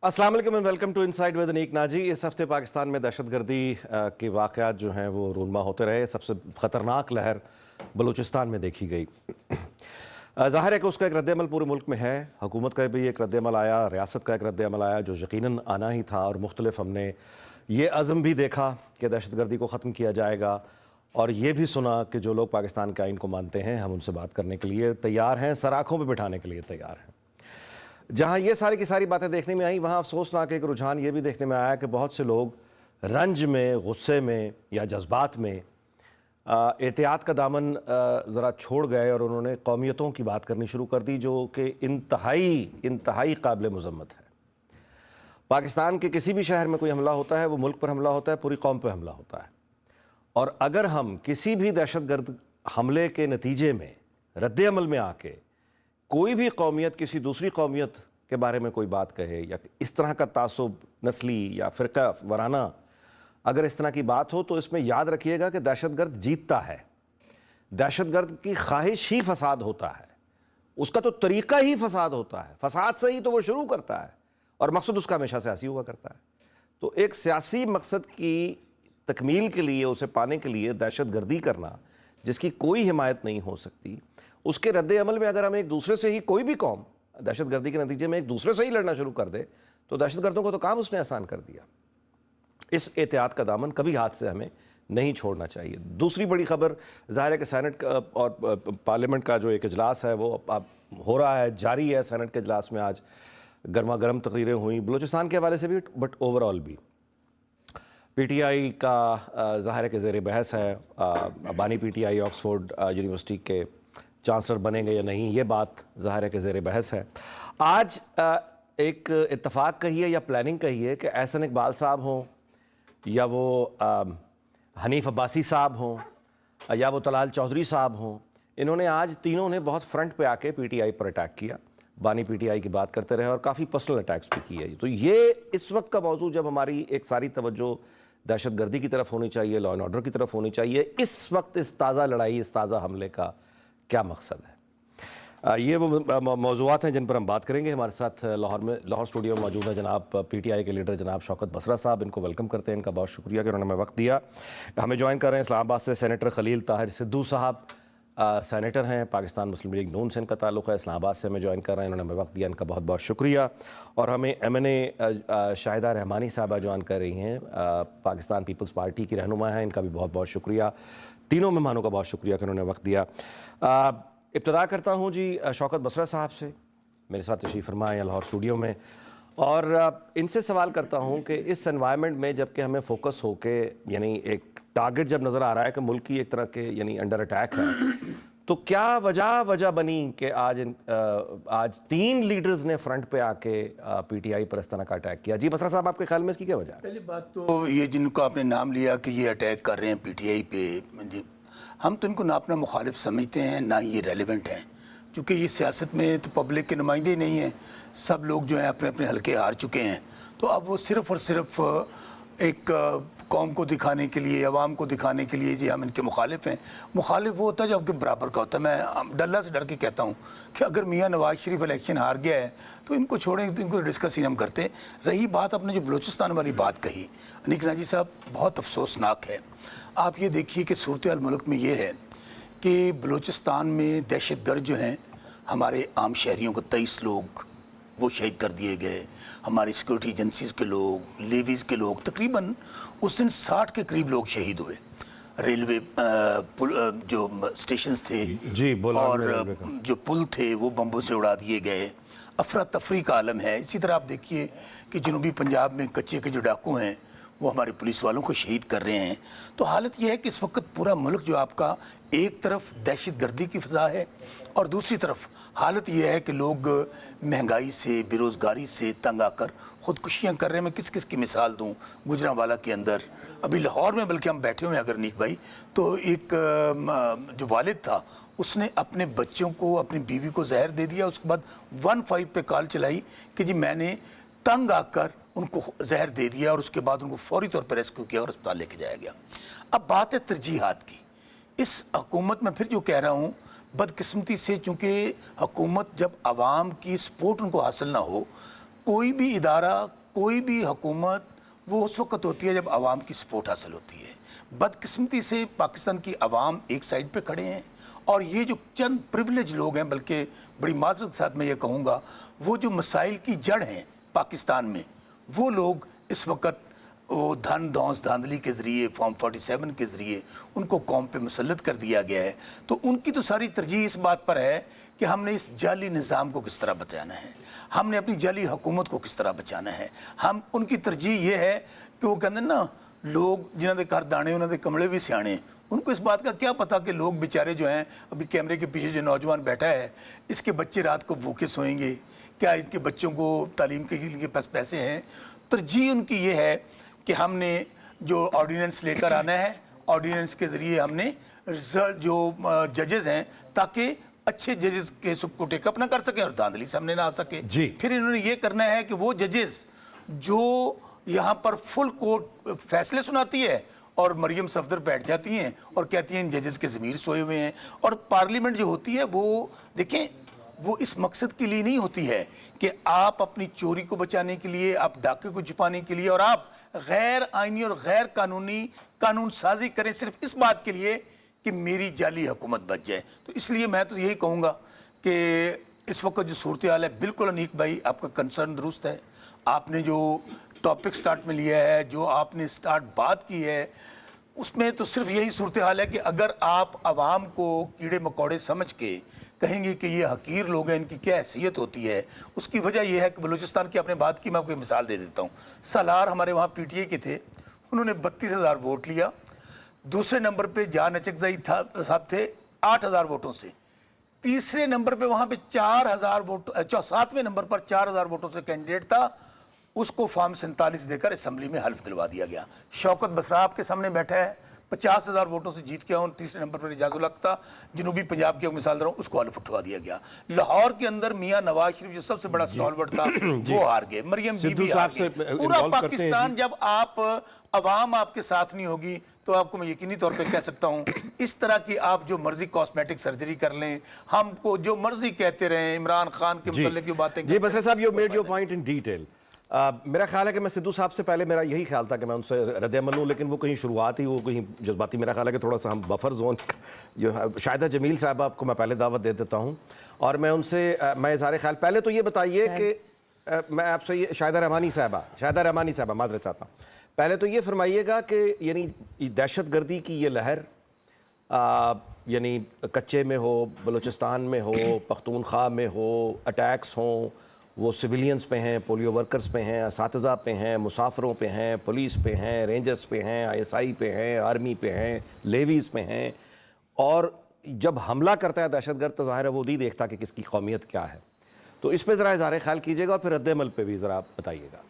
अस्सलाम वालेकुम and welcome to inside with Aniq Naji. इस हफ्ते पाकिस्तान में दहशतगर्दी के वाक़यात जो हैं वो रूनमा होते रहे। सबसे ख़तरनाक लहर बलूचिस्तान में देखी गई। ज़ाहिर है कि उसका एक रद्दअमल पूरे मुल्क में है। हुकूमत का भी एक रद्दअमल आया, रियासत का एक रद्दअमल आया जो यकीनन आना ही था, और मुख्तलिफ हमने ये अज़म भी देखा कि दहशतगर्दी को ख़त्म किया जाएगा, और ये भी सुना कि जो लोग पाकिस्तान के आइन को मानते हैं हम उनसे बात करने के लिए तैयार हैं, सराखों पर बिठाने के लिए तैयार हैं। जहाँ ये सारी की सारी बातें देखने में आई, वहाँ अफसोसनाक एक रुझान ये भी देखने में आया कि बहुत से लोग रंज में, गुस्से में या जज्बात में एहतियात का दामन ज़रा छोड़ गए और उन्होंने कौमियतों की बात करनी शुरू कर दी, जो कि इंतहाई काबिल मज़म्मत है। पाकिस्तान के किसी भी शहर में कोई हमला होता है, वो मुल्क पर हमला होता है, पूरी कौम पर हमला होता है। और अगर हम किसी भी दहशतगर्द हमले के नतीजे में, रद्दअमल में आके कोई भी कौमियत किसी दूसरी कौमियत के बारे में कोई बात कहे, या इस तरह का तासुब नस्ली या फ़िरका वराना अगर इस तरह की बात हो, तो इसमें याद रखिएगा कि दहशतगर्द जीतता है। दहशतगर्द की ख्वाहिश ही फसाद होता है, उसका तो तरीक़ा ही फसाद होता है। फसाद से ही तो वो शुरू करता है और मकसद उसका हमेशा सियासी हुआ करता है। तो एक सियासी मकसद की तकमील के लिए, उसे पाने के लिए दहशतगर्दी करना, जिसकी कोई हिमायत नहीं हो सकती, उसके रद्द-ए-अमल में अगर हम एक दूसरे से ही, कोई भी कौम दहशतगर्दी के नतीजे में एक दूसरे से ही लड़ना शुरू कर दे, तो दहशतगर्दों को तो काम उसने आसान कर दिया। इस एहतियात का दामन कभी हाथ से हमें नहीं छोड़ना चाहिए। दूसरी बड़ी खबर, ज़ाहिर है कि सेनेट और पार्लियामेंट का जो एक इजलास है वो अब हो रहा है, जारी है। सेनेट के इजलास में आज गर्मा गर्म तकरीरें हुई, बलूचिस्तान के हवाले से भी, बट ओवरऑल भी। PTI का ज़ाहिर है कि ज़ेर बहस है। बानी PTI ऑक्सफोर्ड यूनिवर्सिटी के चांसलर बनेंगे या नहीं, ये बात ज़ाहिर है कि ज़ेर बहस है। आज एक इत्तफाक कहिए या प्लानिंग कहिए कि एहसन इकबाल साहब हों, या वो हनीफ अब्बासी साहब हों, या वो तलाल चौधरी साहब हों, इन्होंने आज तीनों ने बहुत फ्रंट पे आके PTI पर अटैक किया। बानी PTI की बात करते रहे और काफ़ी पर्सनल अटैक्स भी किए। तो ये इस वक्त का मौजू, जब हमारी एक सारी तवज्जो दहशतगर्दी की तरफ होनी चाहिए, लॉ एंड ऑर्डर की तरफ होनी चाहिए, इस वक्त इस ताज़ा लड़ाई, इस ताज़ा हमले का क्या मकसद है? ये वो मौज़ूआत हैं जिन पर हम बात करेंगे। हमारे साथ लाहौर स्टूडियो में मौजूद है जनाब PTI के लीडर जनाब शौकत बसरा साहब। इनको वेलकम करते हैं, इनका बहुत शुक्रिया कि उन्होंने हमें वक्त दिया। हमें ज्वाइन कर रहे हैं इस्लामाबाद से सेनेटर खलील ताहिर सिद्धू साहब, सेनेटर हैं, पाकिस्तान मुस्लिम लीग नून से इनका ताल्लुक़ है। इस्लामाबाद से हमें ज्वाइन कर रहे हैं, इन्होंने हमें वक्त दिया, इनका बहुत बहुत शुक्रिया। और हमें MNA शाहिदा रहमानी साहबा ज्वाइन कर रही हैं, पाकिस्तान पीपल्स पार्टी की रहनुमा हैं, इनका भी बहुत बहुत शुक्रिया। तीनों मेहमानों का बहुत शुक्रिया कि उन्होंने वक्त दिया। इब्तदा करता हूँ जी शौकत बसरा साहब से, मेरे साथ तशरीफ़ फरमा हैं लाहौर स्टूडियो में, और इनसे सवाल करता हूँ कि इस एनवायरनमेंट में जबकि हमें फोकस हो के, यानी एक टारगेट जब नज़र आ रहा है कि मुल्क की एक तरह के यानी अंडर अटैक है, तो क्या वजह बनी कि आज 3 लीडर्स ने फ्रंट पे आके PTI पर इस तरह का अटैक किया? जी बसरा साहब, आपके ख्याल में इसकी क्या वजह है? पहली बात तो ये जिनको आपने नाम लिया कि ये अटैक कर रहे हैं PTI पे, हम तो इनको ना अपना मुखालिफ समझते हैं, ना ये रेलिवेंट हैं, क्योंकि ये सियासत में तो पब्लिक के नुमाइंदे ही नहीं हैं। सब लोग जो हैं अपने अपने हलके हार चुके हैं, तो अब वो सिर्फ़ और सिर्फ एक कौम को दिखाने के लिए, अवाम को दिखाने के लिए जी हम इनके मुखालिफ हैं। मुखालिफ वो होता है जो आपके बराबर का होता है। मैं डल्ला से डर के कहता हूँ कि अगर मियाँ नवाज शरीफ इलेक्शन हार गया है तो इनको छोड़ें, तो इनको डिस्कस ही हम करते। रही बात आपने जो बलूचिस्तान वाली बात कही अनीक नाजी साहब, बहुत अफसोसनाक है। आप ये देखिए कि सूरत हाल मुल्क में ये है कि बलूचिस्तान में दहशतगर्द जो हैं, हमारे आम शहरियों को 23 लोग वो शहीद कर दिए गए, हमारी सिक्योरिटी एजेंसीज़ के लोग, लेवीज़ के लोग, तकरीबन उस दिन 60 के करीब लोग शहीद हुए। रेलवे जो स्टेशंस थे जी, और जो पुल थे वो बम्बों से उड़ा दिए गए। अफरा तफरी का आलम है। इसी तरह आप देखिए कि जनूबी पंजाब में कच्चे के जो डाकू हैं वो हमारे पुलिस वालों को शहीद कर रहे हैं। तो हालत यह है कि इस वक्त पूरा मुल्क जो आपका, एक तरफ दहशतगर्दी की फ़ज़ा है और दूसरी तरफ हालत यह है कि लोग महंगाई से, बेरोज़गारी से तंग आकर ख़ुदकुशियाँ कर रहे हैं। मैं किस किस की मिसाल दूँ? गुजरांवाला के अंदर, अभी लाहौर में बल्कि हम बैठे हुए हैं अगर नीक भाई, तो एक जो वालिद था उसने अपने बच्चों को, अपनी बीवी को जहर दे दिया। उसके बाद 15 पे कॉल चलाई कि जी मैंने तंग आकर उनको जहर दे दिया, और उसके बाद उनको फौरी तौर पर रेस्क्यू किया और अस्पताल लेके जाया गया। अब बात है तरजीहात की। इस हुकूमत में फिर जो कह रहा हूँ, बदकिस्मती से चूँकि हुकूमत जब आवाम की सपोर्ट उनको हासिल ना हो, कोई भी इदारा, कोई भी हुकूमत वो उस वक्त होती है जब आवाम की सपोर्ट हासिल होती है। बदकिस्मती से पाकिस्तान की आवाम एक साइड पे खड़े हैं और ये जो चंद प्रिविलेज लोग हैं, बल्कि बड़ी माजरत के साथ मैं ये कहूँगा, वो जो मसाइल की जड़ हैं पाकिस्तान में, वो लोग इस वक्त वो धन धौंस धांधली के ज़रिए, फॉर्म 47 के ज़रिए उनको कौम पे मुसल्लत कर दिया गया है। तो उनकी तो सारी तरजीह इस बात पर है कि हमने इस जाली निज़ाम को किस तरह बचाना है, हमने अपनी जाली हुकूमत को किस तरह बचाना है। हम उनकी तरजीह ये है कि वो कहते हैं ना, लोग जिन्होंने घर दाने उन्होंने कमले भी सियाने, उनको इस बात का क्या पता कि लोग बेचारे जो हैं, अभी कैमरे के पीछे जो नौजवान बैठा है, इसके बच्चे रात को भूखे सोएंगे, क्या इनके बच्चों को तालीम के लिए पास पैसे हैं। तरजीह उनकी ये है कि हमने जो ऑर्डिनेंस लेकर आना है, ऑर्डिनेंस के ज़रिए हमने रिजल्ट जो जजेस हैं, ताकि अच्छे जजेस केस को टेकअप ना कर सकें और धांधली सामने ना आ सके। फिर इन्होंने ये करना है कि वो जजेस जो यहाँ पर फुल कोर्ट फैसले सुनाती है और मरियम सफदर बैठ जाती हैं और कहती हैं इन जजेस के ज़मीर सोए हुए हैं। और पार्लियामेंट जो होती है वो देखें, वो इस मकसद के लिए नहीं होती है कि आप अपनी चोरी को बचाने के लिए, आप डाके को छुपाने के लिए और आप गैर आइनी और गैर कानूनी कानून साजी करें सिर्फ इस बात के लिए कि मेरी जाली हुकूमत बच जाए। तो इसलिए मैं तो यही कहूँगा कि इस वक्त जो सूरत हाल है, बिल्कुल अनीक भाई आपका कंसर्न दुरुस्त है। आपने जो टॉपिक स्टार्ट में लिया है, जो आपने स्टार्ट बात की है, उसमें तो सिर्फ यही सूरत हाल है कि अगर आप आवाम को कीड़े मकोड़े समझ के कहेंगे कि ये हकीर लोग हैं, इनकी क्या हैसियत होती है, उसकी वजह यह है कि बलूचिस्तान की आपने बात की, मैं आपको एक मिसाल दे देता हूँ। सालार हमारे वहाँ PTI के थे, उन्होंने 32,000 वोट लिया। दूसरे नंबर पे जान अचकज़ई साहब थे 8,000 वोटों से। तीसरे नंबर पे वहाँ पे 4,000 वोट, 7वें नंबर पर 4,000 वोटों से कैंडिडेट था, उसको फॉर्म 47 देकर असम्बली में हल्फ दिलवा दिया गया। शौकत बसरा आपके सामने बैठा है, 50,000 वोटों से जीत के आऊँ। तीसरे नंबर पर इजाजुल हक था, जनूबी पंजाब की मिसाल दे रहा हूँ, उसको हल्फ उठवा दिया गया। लाहौर के अंदर मियाँ नवाज शरीफ जो सबसे बड़ा स्टॉलवर्ट था वो हार गए, मरियम बीबी हार गई। पूरा पाकिस्तान, जब आप अवाम आपके साथ नहीं होगी तो आपको मैं यकीनी तौर पे कह सकता हूँ, इस तरह की आप जो मर्जी कॉस्मेटिक सर्जरी कर लें, हमको जो मर्जी कहते रहें, इमरान खान के मुताल्लिक जो बातें। जी बसर साहब, you made your point in detail. मेरा ख्याल है कि मैं सिद्धू साहब से पहले मेरा यही ख्याल था कि मैं उनसे रद्द-ए-अमल लूँ, लेकिन वो कहीं शुरुआत ही वो कहीं जज्बाती, मेरा ख्याल है कि थोड़ा सा हम बफर जोन जो शाहिदा जमील साहब आपको मैं पहले दावत दे देता हूँ और मैं उनसे मैं इज़हार ख्याल, पहले तो ये बताइए कि मैं आपसे ये शाहिदा रहमानी साहबा माजरत चाहता हूँ, पहले तो ये फरमाइएगा कि यानी दहशत गर्दी की ये लहर यानी कच्चे में हो, बलूचिस्तान में हो, पख्तूनख्वा में हो, अटैक्स हों, वो सिविलियंस पे हैं, पोलियो वर्कर्स पे हैं, असातिज़ा पे हैं, मुसाफिरों पे हैं, पुलिस पे हैं, रेंजर्स पे हैं, ISI पे हैं, आर्मी पे हैं, लेवीज़ पे हैं, और जब हमला करता है दहशतगर्द तो ज़ाहिर है वो नहीं देखता कि किसकी कौमियत क्या है। तो इस पे ज़रा इज़हार ख्याल कीजिएगा और फिर रद्द-ए-अमल पे भी ज़रा बताइएगा।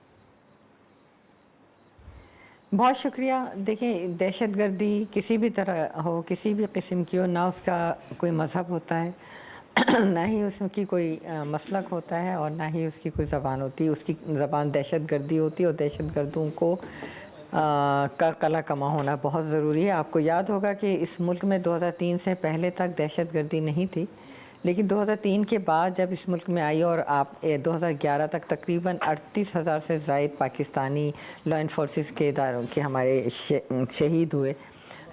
बहुत शुक्रिया। देखिए, दहशतगर्दी किसी भी तरह हो, किसी भी किस्म की हो, ना उसका कोई मज़हब होता है ना ही उसकी कोई मसलक होता है और ना ही उसकी कोई ज़बान होती है। उसकी ज़बान दहशतगर्दी होती है और दहशतगर्दों को का कला कमा होना बहुत ज़रूरी है। आपको याद होगा कि इस मुल्क में 2003 से पहले तक दहशतगर्दी नहीं थी, लेकिन 2003 के बाद जब इस मुल्क में आई और आप 2011 तक तकरीबन 38,000 से ज़ायद पाकिस्तानी लॉ इन्फोर्सेस के इदारों के हमारे शहीद हुए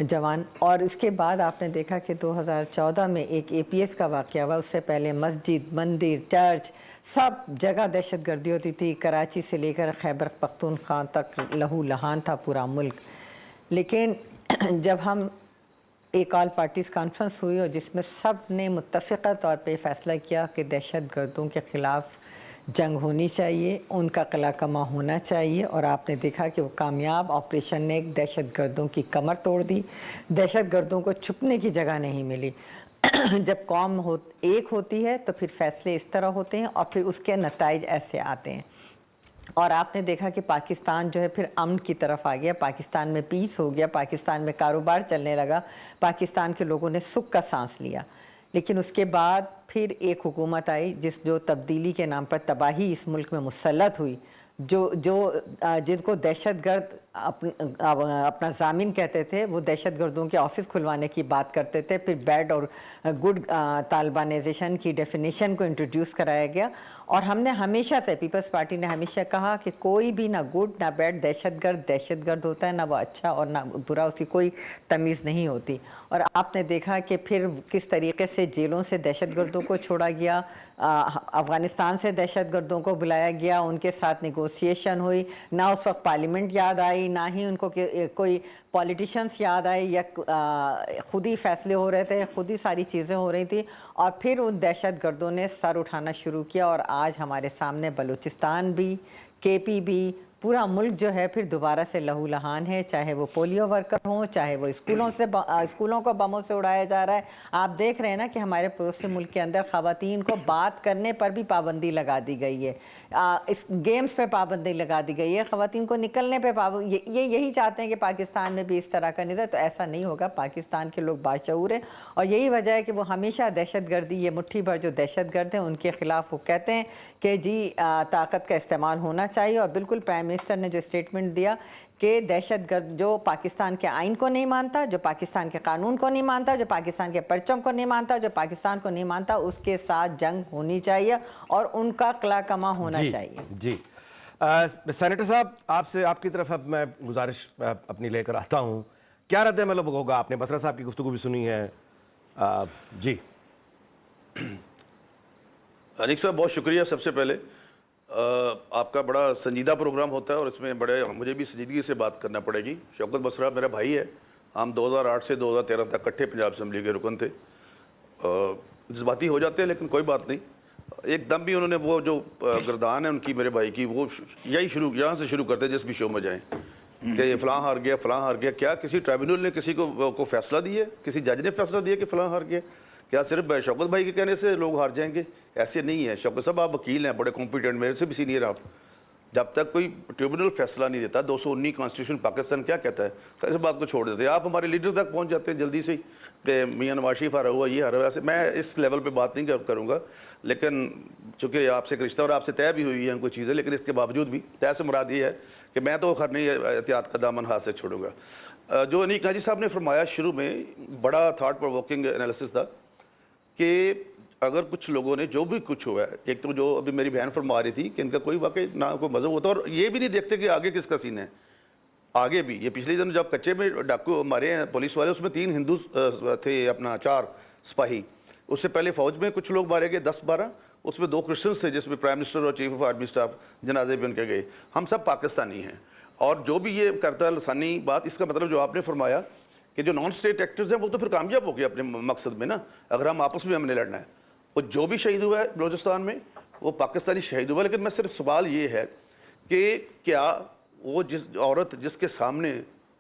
जवान, और इसके बाद आपने देखा कि 2014 में एक APS का वाक़या हुआ। उससे पहले मस्जिद, मंदिर, चर्च, सब जगह दहशतगर्दी होती थी। कराची से लेकर खैबर पख्तूनख्वा तक लहू लहान था पूरा मुल्क। लेकिन जब हम एक ऑल पार्टीज़ कॉन्फ्रेंस हुई और जिसमें सब ने मुत्तफ़िक़ा तौर पे फ़ैसला किया कि दहशतगर्दों के ख़िलाफ़ जंग होनी चाहिए, उनका कला कमा होना चाहिए, और आपने देखा कि वो कामयाब ऑपरेशन ने दहशतगर्दों की कमर तोड़ दी। दहशतगर्दों को छुपने की जगह नहीं मिली। जब कौम एक होती है तो फिर फ़ैसले इस तरह होते हैं और फिर उसके नताइज ऐसे आते हैं। और आपने देखा कि पाकिस्तान जो है फिर अमन की तरफ आ गया, पाकिस्तान में पीस हो गया, पाकिस्तान में कारोबार चलने लगा, पाकिस्तान के लोगों ने सुख का सांस लिया। लेकिन उसके बाद फिर एक हुकूमत आई जो तब्दीली के नाम पर तबाही इस मुल्क में मुसल्लत हुई, जिनको दहशतगर्द अपना ज़ामिन कहते थे, वो दहशत गर्दों के ऑफिस खुलवाने की बात करते थे। फिर बैड और गुड तालिबानाइजेशन की डेफिनेशन को इंट्रोड्यूस कराया गया, और हमने हमेशा से, पीपल्स पार्टी ने हमेशा कहा कि कोई भी ना गुड ना बैड दहशतगर्द होता है, ना वो अच्छा और ना बुरा, उसकी कोई तमीज़ नहीं होती। और आपने देखा कि फिर किस तरीके से जेलों से दहशतगर्दों को छोड़ा गया, अफ़गानिस्तान से दहशतगर्दों को बुलाया गया, उनके साथ नेगोशिएशन हुई, ना उस वक्त पार्लियामेंट याद आई, ना ही उनको कोई पॉलिटिशियंस याद आए, या खुद ही फैसले हो रहे थे, खुद ही सारी चीज़ें हो रही थी, और फिर उन दहशतगर्दों ने सर उठाना शुरू किया। और आज हमारे सामने बलूचिस्तान भी, केपी भी, पूरा मुल्क जो है फिर दोबारा से लहूलुहान है, चाहे वो पोलियो वर्कर हों, चाहे वो स्कूलों को बमों से उड़ाया जा रहा है। आप देख रहे हैं ना कि हमारे पड़ोसी मुल्क के अंदर ख़वातीन को बात करने पर भी पाबंदी लगा दी गई है, इस गेम्स पे पाबंदी लगा दी गई है, ख़वातीन को निकलने पे ये यही चाहते हैं कि पाकिस्तान में भी इस तरह का निज़ाम। तो ऐसा नहीं होगा, पाकिस्तान के लोग बाशऊर हैं, और यही वजह है कि वो हमेशा दहशतगर्दी, ये मुट्ठी भर जो दहशतगर्द हैं उनके ख़िलाफ़ वो कहते हैं कि जी ताकत का इस्तेमाल होना चाहिए। और बिल्कुल प्राइम मिनिस्टर ने जो स्टेटमेंट दिया कि दहशतगर्द जो पाकिस्तान के आइन को नहीं मानता, जो पाकिस्तान के कानून को नहीं मानता, जो पाकिस्तान के परचम को नहीं मानता, जो पाकिस्तान को नहीं मानता, उसके साथ जंग होनी चाहिए और उनका कला कमा होना चाहिए। जी सेनेटर साहब, आपसे आपकी तरफ अब मैं गुजारिश अपनी लेकर आता हूँ, क्या रद्द अमल होगा? आपने बसरा साहब की गुफ्तगू भी सुनी है। जी अनिक साहब, बहुत शुक्रिया। सबसे पहले आपका बड़ा संजीदा प्रोग्राम होता है और इसमें बड़े मुझे भी संजीदगी से बात करना पड़ेगी। शौकत बसरा मेरा भाई है, हम 2008 से 2013 तक इकट्ठे पंजाब असम्बली के रुकन थे। जज्बाती हो जाते हैं लेकिन कोई बात नहीं। एकदम भी उन्होंने वो जो गर्दान है उनकी, मेरे भाई की, वो यहाँ से शुरू करते जिस भी शो में जाएँ कि ये फ़लाँ हार गया, फ़लाँ हार गया। क्या किसी ट्राइब्यूनल ने किसी को फैसला दिया? किसी जज ने फैसला दिया कि फ़लाँ हार गया? क्या सिर्फ शौकत भाई के कहने से लोग हार जाएंगे? ऐसे नहीं है। शौकत साहब, आप वकील हैं, बड़े कॉम्पिटेंट, मेरे से भी सीनियर आप। जब तक कोई ट्रिब्यूनल फैसला नहीं देता, 219 कॉन्स्टिट्यूशन पाकिस्तान क्या कहता है, तो इस बात को छोड़ देते हैं। आप हमारे लीडर तक पहुंच जाते हैं जल्दी से कि मियां नवाज शरीफ हारा हुआ, ये हारा हुआ। ऐसे मैं इस लेवल पे बात नहीं करूँगा, लेकिन चूँकि आपसे एक रिश्ता और आपसे तय भी हुई है कोई चीज़ें, लेकिन इसके बावजूद भी तय से मुराद ये है कि मैं तो खैर नहीं एहतियात का दामन हाथ से छोड़ूंगा। जो अनीक नाजी साहब ने फरमाया शुरू में, बड़ा थाट प्रोवोकिंग एनालिसिस था कि अगर कुछ लोगों ने जो भी कुछ हुआ है, एक तो जो अभी मेरी बहन फरमा रही थी कि इनका कोई वाकई ना कोई मज़हब होता, और ये भी नहीं देखते कि आगे किसका सीन है। आगे भी ये पिछले दिन जब कच्चे में डाकू मारे हैं पुलिस वाले, उसमें 3 हिंदू थे, अपना 4 सिपाही। उससे पहले फ़ौज में कुछ लोग मारे गए 10-12, उसमें 2 क्रिश्चियंस थे, जिसमें प्राइम मिनिस्टर और चीफ ऑफ आर्मी स्टाफ जनाजे भी उनके गए। हम सब पाकिस्तानी हैं। और जो भी ये करता है लसानी बात, इसका मतलब जो आपने फरमाया कि जो नॉन स्टेट एक्टर्स हैं वो तो फिर कामयाब हो गए अपने मकसद में ना। अगर हम आपस में हमने लड़ना है, और जो भी शहीद हुआ है बलूचिस्तान में वो पाकिस्तानी शहीद हुआ। लेकिन मैं सिर्फ सवाल ये है कि क्या वो जिस औरत जिसके सामने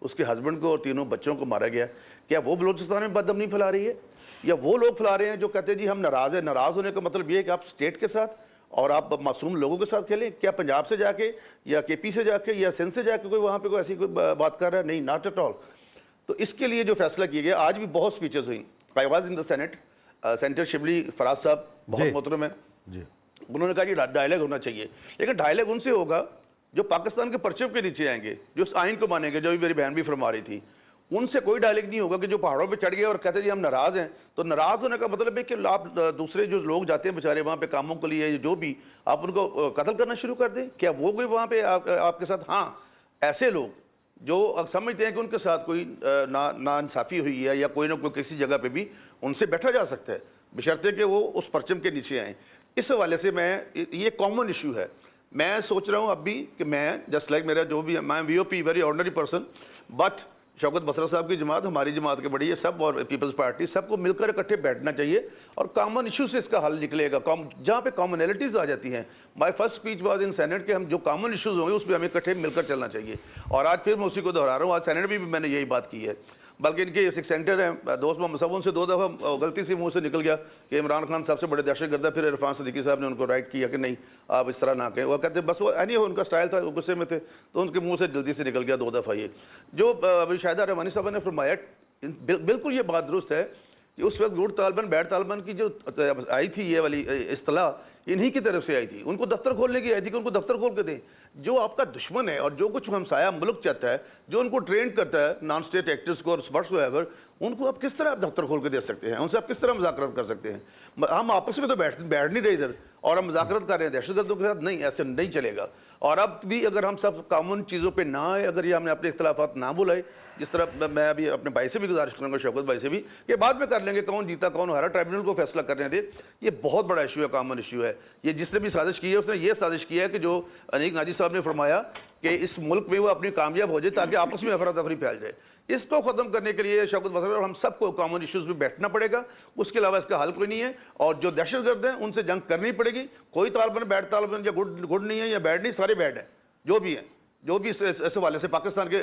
उसके हस्बैंड को और 3 बच्चों को मारा गया, क्या वो बलूचिस्तान में बदअमनी फैला रही है, या वो लोग फैला रहे हैं जो कहते हैं जी हम नाराज़ हैं? नाराज़ होने का मतलब ये है कि आप स्टेट के साथ और आप मासूम लोगों के साथ खेलें। क्या पंजाब से जाके या केपी से जाके या सिंध से जाके कोई वहाँ पे कोई ऐसी कोई बात कर रहा है? नहीं, नॉट एट ऑल। तो इसके लिए जो फैसला किया गया, आज भी बहुत स्पीचेस हुई। I was in the senate, senator Shibli Faraz साहब बहुत मोहतरम है जी, उन्होंने कहा कि डायलॉग होना चाहिए, लेकिन डायलॉग उनसे होगा जो पाकिस्तान के परचम के नीचे आएंगे, जो उस आइन को मानेंगे, जो भी मेरी बहन भी फरमा रही थी। उनसे कोई डायलॉग नहीं होगा कि जो पहाड़ों पे चढ़ गए और कहते जी हम नाराज़ हैं। तो नाराज़ होने का मतलब है कि आप दूसरे जो लोग जाते हैं बेचारे वहाँ पे कामों के लिए, जो भी, आप उनको कत्ल करना शुरू कर दें। क्या वो कोई वहाँ पे आपके साथ? हाँ, ऐसे लोग जो समझते हैं कि उनके साथ कोई नाइंसाफ़ी हुई है या कोई ना कोई किसी जगह पे भी उनसे बैठा जा सकता है, बशर्ते कि वो उस परचम के नीचे आएँ। इस हवाले से ये कॉमन इशू है। मैं सोच रहा हूँ अब भी कि मैं जस्ट लाइक मेरा जो भी, मैं VOP very ordinary person, but Shaukat Basra साहब की जमात, हमारी जमात के बड़ी है सब, और पीपल्स पार्टी, सबको मिलकर इकट्ठे बैठना चाहिए और कॉमन इशू से इसका हल निकलेगा। जहाँ पे कॉमनैलिटीज़ आ जाती हैं। My first speech was in senate कि हम जो कॉमन इशूज़ होंगे उस पर हमें इकट्ठे मिलकर चलना चाहिए। और आज फिर मैं उसी को दोहरा रहा हूँ, आज सेनेट में भी मैंने यही बात की है। बल्कि इनके एक सेंटर हैं दोस्त मोहम्मद साहब, उनसे 2 दफ़ा गलती से मुंह से निकल गया कि इमरान खान साहब से बड़े दहशतगर्द है। फिर इरफान सिद्दीकी साहब ने उनको राइट किया कि नहीं आप इस तरह ना कहें। वो कहते बस वो नहीं, उनका स्टाइल था, गुस्से में थे, तो उनके मुंह से जल्दी से निकल गया 2 दफ़ा। ये जो अभी शाहिदा रहमानी साहब ने फरमाया, बिल्कुल ये बात दुरुस्त है कि उस वक्त गुड तालिबान बैड तालिबान की जो आई थी ये वाली इस्तिलाह, इन्हीं की तरफ से आई थी, उनको दफ्तर खोलने की आई थी कि उनको दफ्तर खोल के दें। जो आपका दुश्मन है और जो कुछ हमसाया मुल्क चाहता है, जो उनको ट्रेन करता है नॉन स्टेट एक्टर्स को और व्हाट्सएवर, उनको आप किस तरह आप दफ्तर खोल के दे सकते हैं? उनसे आप किस तरह मुज़ाकरत कर सकते हैं? हम आपस में तो बैठ नहीं रहे इधर, और हम मुज़ाकरत कर रहे हैं दहशतगर्दों के साथ। नहीं, ऐसे नहीं चलेगा। और अब भी अगर हम सब कॉमन चीज़ों पे ना आए, अगर ये हमने अपने इख्तलाफात ना बुलाए, जिस तरह मैं अभी अपने भाई से भी गुजारिश करूँगा, शौकत भाई से भी, कि बाद में कर लेंगे, कौन जीता कौन हारा, ट्राइब्यूनल को फैसला करने दे। ये बहुत बड़ा इशू है, कॉमन इशू है। ये जिसने भी साजिश की है, उसने ये साजिश की है कि जो अनीक नाजी साहब ने फरमाया कि इस मुल्क में वो अपनी कामयाब हो जाए ताकि आपस में अफरा तफरी फैल जाए। इसको ख़त्म करने के लिए शौकत बसरा और हम सबको कॉमन इश्यूज़ पे बैठना पड़ेगा, उसके अलावा इसका हल कोई नहीं है। और जो दहशतगर्द हैं उनसे जंग करनी पड़ेगी। कोई तालिबान बैड तालिबान या गुड नहीं है या बैड नहीं, सारे बैड हैं जो भी हैं, जो भी इस हवाले से पाकिस्तान के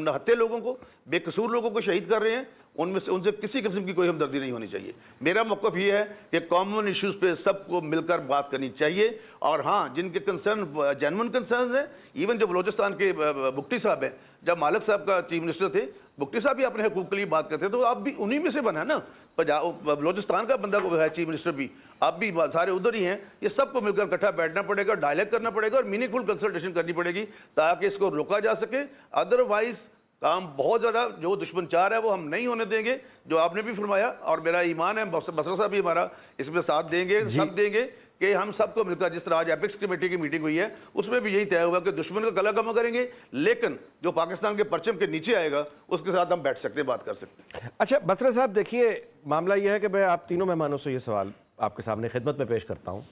हत्या लोगों को, बेकसूर लोगों को शहीद कर रहे हैं, उनमें से उनसे किसी किस्म की कोई हमदर्दी नहीं होनी चाहिए। मेरा मौक़िफ़ ये है कि कॉमन इश्यूज़ पे सबको मिलकर बात करनी चाहिए। और हाँ, जिनके कंसर्न जेन्युइन कंसर्न हैं, इवन जो बलोचिस्तान के बुगटी साहब हैं, जब मालिक साहब का चीफ मिनिस्टर थे, बुगटी साहब भी अपने हकूक़ के लिए बात करते, तो आप भी उन्हीं में से बना ना। बलोचिस्तान का बंदा को है चीफ मिनिस्टर भी, आप भी सारे उधर ही हैं। ये सबको मिलकर इकट्ठा बैठना पड़ेगा, डायलॉग करना पड़ेगा और मीनिंगफुल कंसल्टेशन करनी पड़ेगी ताकि इसको रोका जा सके। अदरवाइज काम बहुत ज़्यादा, जो दुश्मन चाह रहा है वो हम नहीं होने देंगे, जो आपने भी फरमाया। और मेरा ईमान है बसरा साहब भी हमारा इसमें साथ देंगे, सब देंगे कि हम सबको मिलकर, जिस तरह आज एपिक्स कमेटी की मीटिंग हुई है उसमें भी यही तय हुआ कि दुश्मन का गला कमा करेंगे, लेकिन जो पाकिस्तान के परचम के नीचे आएगा उसके साथ हम बैठ सकते हैं, बात कर सकते हैं। अच्छा बसरा साहब, देखिए मामला यह है कि मैं आप तीनों मेहमानों से ये सवाल आपके सामने खिदमत में पेश करता हूँ।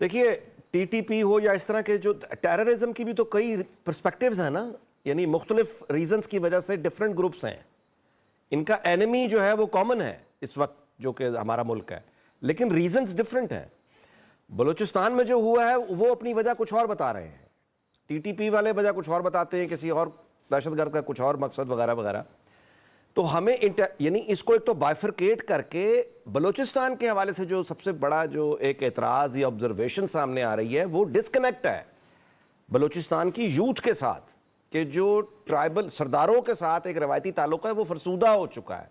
देखिए TTP हो या इस तरह के जो टेररिज्म की भी तो कई पर्सपेक्टिव्स हैं ना, यानी मुख्तलिफ रीजंस की वजह से डिफरेंट ग्रुप्स हैं। इनका एनिमी जो है वो कॉमन है इस वक्त, जो कि हमारा मुल्क है, लेकिन रीजंस डिफरेंट हैं। बलूचिस्तान में जो हुआ है वो अपनी वजह कुछ और बता रहे हैं, TTP वाले वजह कुछ और बताते हैं, किसी और दहशतगर्द का कुछ और मकसद वगैरह वगैरह। तो हमें यानी इसको एक तो बाइफरकेट करके बलूचिस्तान के हवाले से जो सबसे बड़ा जो एक एतराज़ या ऑब्जर्वेशन सामने आ रही है वो डिस्कनेक्ट है बलूचिस्तान की यूथ के साथ, कि जो ट्राइबल सरदारों के साथ एक रवायती ताल्लुक है वो फरसूदा हो चुका है।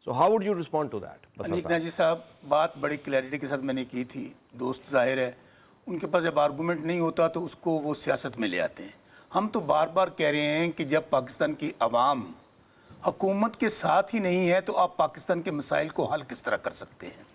So how would you respond to that? Aniq Naji साहब, बात बड़ी क्लैरिटी के साथ मैंने की थी। दोस्त जाहिर है उनके पास जब आर्गूमेंट नहीं होता तो उसको वो सियासत में ले आते हैं। हम तो बार बार कह रहे हैं कि जब पाकिस्तान की आवाम हुकूमत के साथ ही नहीं है तो आप पाकिस्तान के मसाइल को हल किस तरह कर सकते हैं?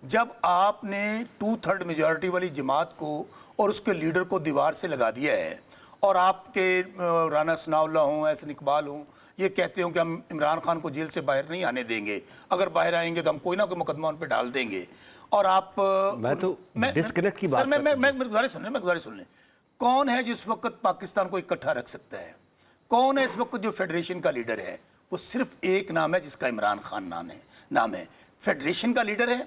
जब आपने 2/3 मेजॉरिटी वाली जमात को और उसके लीडर को दीवार से लगा दिया है, और आपके राना सनाउल्लाह हों, एहसन इकबाल हों, ये कहते हो कि हम इमरान खान को जेल से बाहर नहीं आने देंगे, अगर बाहर आएंगे तो हम कोई ना कोई मुकदमा उन पर डाल देंगे। और आप डिस्कनेक्ट की बात मैं गुजारिश सुन लें। कौन है जो इस वक्त पाकिस्तान को इकट्ठा रख सकता है? कौन है इस वक्त जो फेडरेशन का लीडर है? वो सिर्फ एक नाम है जिसका इमरान खान नाम है। फेडरेशन का लीडर है।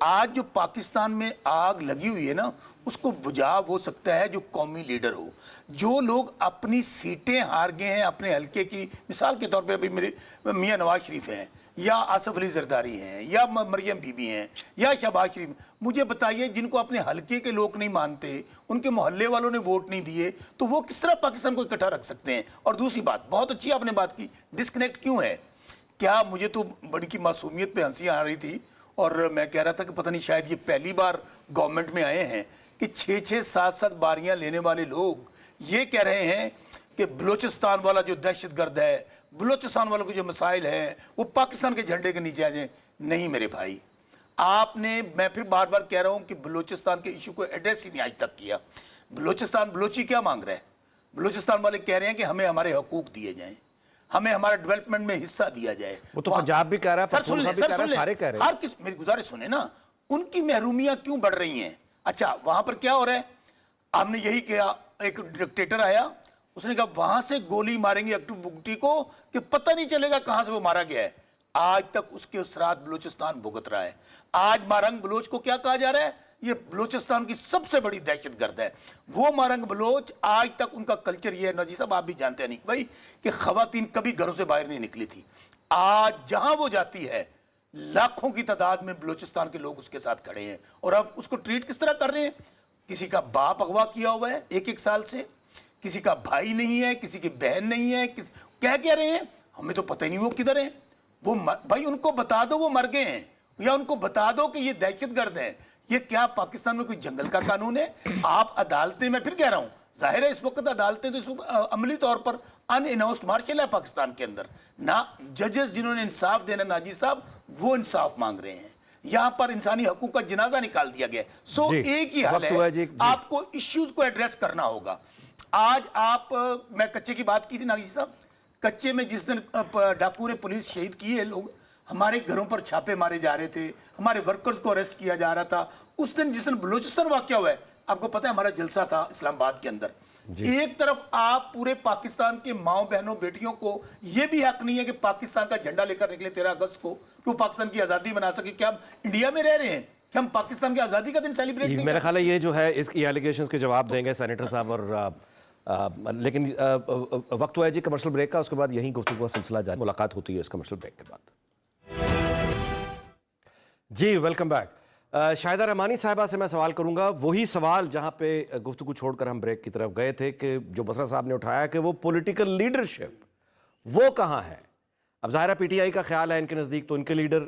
आज जो पाकिस्तान में आग लगी हुई है ना, उसको बुझाव हो सकता है जो कौमी लीडर हो। जो लोग अपनी सीटें हार गए हैं अपने हल्के की, मिसाल के तौर पे अभी मेरे मियां नवाज शरीफ हैं, या आसफ अली जरदारी हैं, या मरियम बीबी हैं, या शहबाज शरीफ, मुझे बताइए जिनको अपने हल्के के लोग नहीं मानते, उनके मोहल्ले वालों ने वोट नहीं दिए, तो वो किस तरह पाकिस्तान को इकट्ठा रख सकते हैं? और दूसरी बात, बहुत अच्छी आपने बात की, डिस्कनेक्ट क्यों है? क्या मुझे तो बड़ी की मासूमियत पे हंसी आ रही थी, और मैं कह रहा था कि पता नहीं शायद ये पहली बार गवर्नमेंट में आए हैं कि 6-6, 7-7 बारियां लेने वाले लोग ये कह रहे हैं कि बलूचिस्तान वाला जो दहशतगर्द है, बलूचिस्तान वालों के जो मसाइल हैं वो पाकिस्तान के झंडे के नीचे आ जाए। नहीं मेरे भाई, आपने, मैं फिर बार बार कह रहा हूँ कि बलूचिस्तान के इशू को एड्रेस ही नहीं आज तक किया। बलूची क्या मांग रहा है? बलूचिस्तान वाले कह रहे हैं कि हमें हमारे हकूक दिए जाएं, हमें हमारे डेवलपमेंट में हिस्सा दिया जाए। वो तो पंजाब भी कह रहा है, सर सुन ले, सारे कह रहे हैं। हर किस, मेरी गुजारिश सुने ना, उनकी महरूमियां क्यों बढ़ रही हैं? अच्छा, वहां पर क्या हो रहा है? हमने यही किया, एक डिक्टेटर आया, उसने कहा वहां से गोली मारेंगे अक्टू बुगटी को कि पता नहीं चलेगा कहां से वो मारा गया है। आज तक उसके असरात बलूचिस्तान भुगत रहा है। आज मारंग बलोच को क्या कहा जा रहा है? ये बलूचिस्तान की सबसे बड़ी दहशतगर्द है। वो मारंग बलोच, आज तक उनका कल्चर ये है, नजी साहब आप भी जानते हैं नहीं भाई, कि खवातीन कभी घरों से बाहर नहीं निकली थी। आज जहां वो जाती है लाखों की तादाद में बलूचिस्तान के लोग उसके साथ खड़े हैं। और अब उसको ट्रीट किस तरह कर रहे हैं? किसी का बाप अगवा किया हुआ है 1-1 साल से, किसी का भाई नहीं है, किसी की बहन नहीं है, क्या रहे हैं? हमें तो पता ही नहीं वो किधर है। वो भाई उनको बता दो वो मर गए हैं, या उनको बता दो कि ये दहशतगर्द हैं, ये क्या पाकिस्तान में कोई जंगल का कानून है? आप अदालतें, मैं फिर कह रहा हूँ, जाहिर है इस वक्त अदालतें तो इस वक्त अमली तौर पर अनइनोस्ड मार्शल है पाकिस्तान के अंदर ना। जजेस जिन्होंने इंसाफ देना नाजी साहब, वो इंसाफ मांग रहे हैं। यहाँ पर इंसानी हकूक का जनाजा निकाल दिया गया। सो एक ही हाल है, आपको इश्यूज को एड्रेस करना होगा। आज आप, मैं कच्चे की बात की थी नाजी साहब, कच्चे में जिस दिन डाकू ने पुलिस शहीद किए लोग, हमारे घरों पर छापे मारे जा रहे थे, हमारे वर्कर्स को अरेस्ट किया जा रहा था। उस दिन जिस दिन बलूचिस्तान वाक़या हुआ है, आपको पता है हमारा जलसा था इस्लामाबाद के अंदर। एक तरफ आप पूरे पाकिस्तान के माओ बहनों बेटियों को ये भी हक नहीं है कि पाकिस्तान का झंडा लेकर निकले 13 अगस्त को, कि वो पाकिस्तान की आज़ादी बना सके। क्या हम इंडिया में रह रहे हैं कि हम पाकिस्तान की आज़ादी का दिन सेलिब्रेट नहीं? मेरा ख्याल है ये जो है इसकी एलिगेशंस के जवाब देंगे सेनेटर साहब लेकिन वक्त हुआ है जी कमर्शियल ब्रेक का। उसके बाद यहीं गुफ्तगू का सिलसिला जारी, मुलाकात होती है इस कमर्शियल ब्रेक के बाद। जी वेलकम बैक। शाहिदा रहमानी साहिबा से मैं सवाल करूंगा, वही सवाल जहां पे गुफ्तगू छोड़कर हम ब्रेक की तरफ गए थे कि जो बसरा साहब ने उठाया कि वो पॉलिटिकल लीडरशिप वो कहाँ है। अब ज़ाहिर है पीटीआई का ख्याल है इनके नज़दीक तो इनके लीडर